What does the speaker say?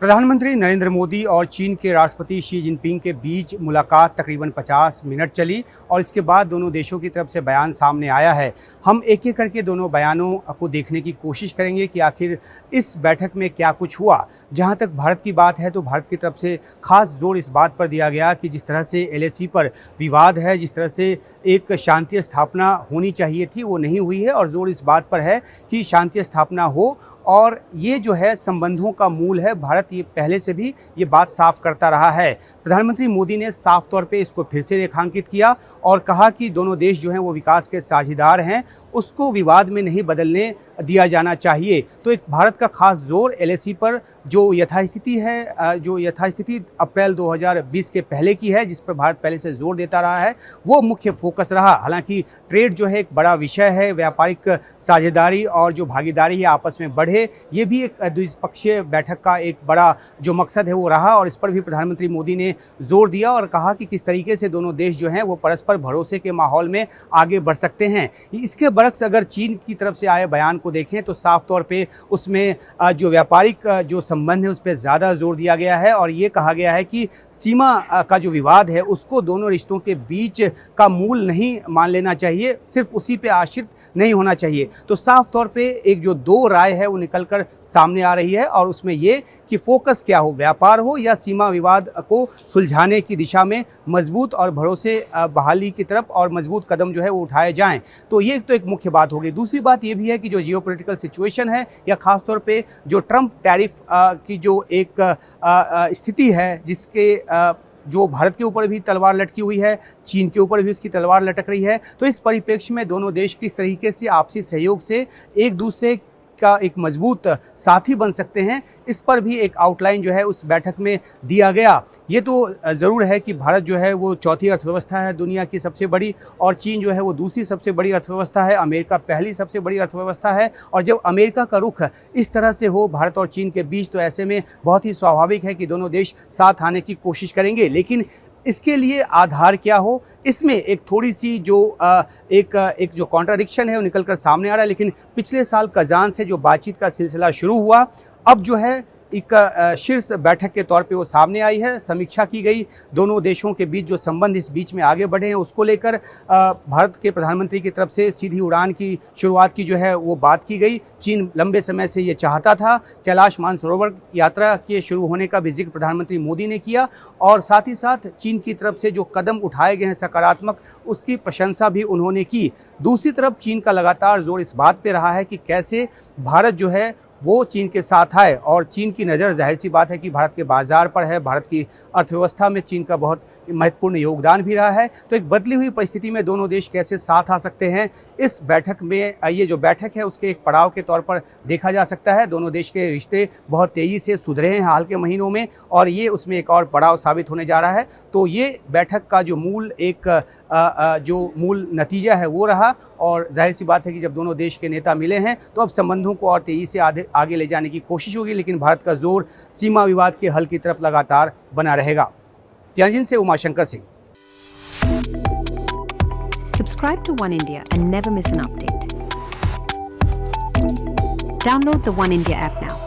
प्रधानमंत्री नरेंद्र मोदी और चीन के राष्ट्रपति शी जिनपिंग के बीच मुलाकात तकरीबन 50 मिनट चली और इसके बाद दोनों देशों की तरफ से बयान सामने आया है। हम एक एक करके दोनों बयानों को देखने की कोशिश करेंगे कि आखिर इस बैठक में क्या कुछ हुआ। जहां तक भारत की बात है तो भारत की तरफ से खास जोर इस बात पर दिया गया कि जिस तरह से LAC पर विवाद है, जिस तरह से एक शांति स्थापना होनी चाहिए थी वो नहीं हुई है और जोर इस बात पर है कि शांति स्थापना हो और ये जो है संबंधों का मूल है। भारत ये पहले से भी ये बात साफ करता रहा है। प्रधानमंत्री मोदी ने साफ तौर पे इसको फिर से रेखांकित किया और कहा कि दोनों देश जो हैं वो विकास के साझेदार हैं, उसको विवाद में नहीं बदलने दिया जाना चाहिए। तो एक भारत का खास जोर LAC पर जो यथास्थिति है, जो यथास्थिति अप्रैल 2020 के पहले की है, जिस पर भारत पहले से जोर देता रहा है, वो मुख्य फोकस रहा। हालांकि ट्रेड जो है एक बड़ा विषय है, व्यापारिक साझेदारी और जो भागीदारी है आपस में बढ़े, ये भी एक द्विपक्षीय बैठक का एक बड़ा जो मकसद है वो रहा और इस पर भी प्रधानमंत्री मोदी ने जोर दिया और कहा कि किस तरीके से दोनों देश जो हैं वो परस्पर भरोसे के माहौल में आगे बढ़ सकते हैं। इसके बरक्स अगर चीन की तरफ से आए बयान को देखें तो साफ तौर पे उसमें जो व्यापारिक जो संबंध है उस पर ज़्यादा जोर दिया गया है और ये कहा गया है कि सीमा का जो विवाद है उसको दोनों रिश्तों के बीच का मूल नहीं मान लेना चाहिए, सिर्फ उसी पे आश्रित नहीं होना चाहिए। तो साफ तौर पे एक जो दो राय है वो निकलकर सामने आ रही है और उसमें ये कि फोकस क्या हो, व्यापार हो या सीमा विवाद को सुलझाने की दिशा में मजबूत और भरोसे बहाली की तरफ और मजबूत कदम जो है वो उठाए जाएं। तो ये तो एक मुख्य बात हो गई। दूसरी बात ये भी है कि जो जियोपॉलिटिकल सिचुएशन है या खास तौर पे जो ट्रंप टैरिफ की जो एक स्थिति है, जिसके जो भारत के ऊपर भी तलवार लटकी हुई है, चीन के ऊपर भी उसकी तलवार लटक रही है। तो इस परिप्रेक्ष्य में दोनों देश किस तरीके से आपसी सहयोग से एक दूसरे का एक मजबूत साथी बन सकते हैं, इस पर भी एक आउटलाइन जो है उस बैठक में दिया गया। ये तो ज़रूर है कि भारत जो है वो चौथी अर्थव्यवस्था है दुनिया की सबसे बड़ी और चीन जो है वो दूसरी सबसे बड़ी अर्थव्यवस्था है, अमेरिका पहली सबसे बड़ी अर्थव्यवस्था है। और जब अमेरिका का रुख इस तरह से हो भारत और चीन के बीच, तो ऐसे में बहुत ही स्वाभाविक है कि दोनों देश साथ आने की कोशिश करेंगे। लेकिन इसके लिए आधार क्या हो, इसमें एक थोड़ी सी जो एक जो कॉन्ट्राडिक्शन है वो निकल कर सामने आ रहा है। लेकिन पिछले साल कजान से जो बातचीत का सिलसिला शुरू हुआ, अब जो है एक शीर्ष बैठक के तौर पे वो सामने आई है। समीक्षा की गई, दोनों देशों के बीच जो संबंध इस बीच में आगे बढ़े हैं उसको लेकर भारत के प्रधानमंत्री की तरफ से सीधी उड़ान की शुरुआत की जो है वो बात की गई। चीन लंबे समय से ये चाहता था। कैलाश मानसरोवर यात्रा के शुरू होने का भी जिक्र प्रधानमंत्री मोदी ने किया और साथ ही साथ चीन की तरफ से जो कदम उठाए गए हैं सकारात्मक, उसकी प्रशंसा भी उन्होंने की। दूसरी तरफ चीन का लगातार जोर इस बात पर रहा है कि कैसे भारत जो है वो चीन के साथ आए और चीन की नज़र जाहिर सी बात है कि भारत के बाज़ार पर है, भारत की अर्थव्यवस्था में चीन का बहुत महत्वपूर्ण योगदान भी रहा है। तो एक बदली हुई परिस्थिति में दोनों देश कैसे साथ आ सकते हैं, इस बैठक में ये जो बैठक है उसके एक पड़ाव के तौर पर देखा जा सकता है। दोनों देश के रिश्ते बहुत तेज़ी से सुधरे हैं हाल के महीनों में और ये उसमें एक और पड़ाव साबित होने जा रहा है। तो ये बैठक का जो मूल नतीजा है वो रहा और जाहिर सी बात है कि जब दोनों देश के नेता मिले हैं तो अब संबंधों को और तेज़ी से आगे ले जाने की कोशिश होगी। लेकिन भारत का जोर सीमा विवाद के हल की तरफ लगातार बना रहेगा। तियानजिन से Umashankar Singh. Subscribe to One India and never miss an update. Download the One India app now.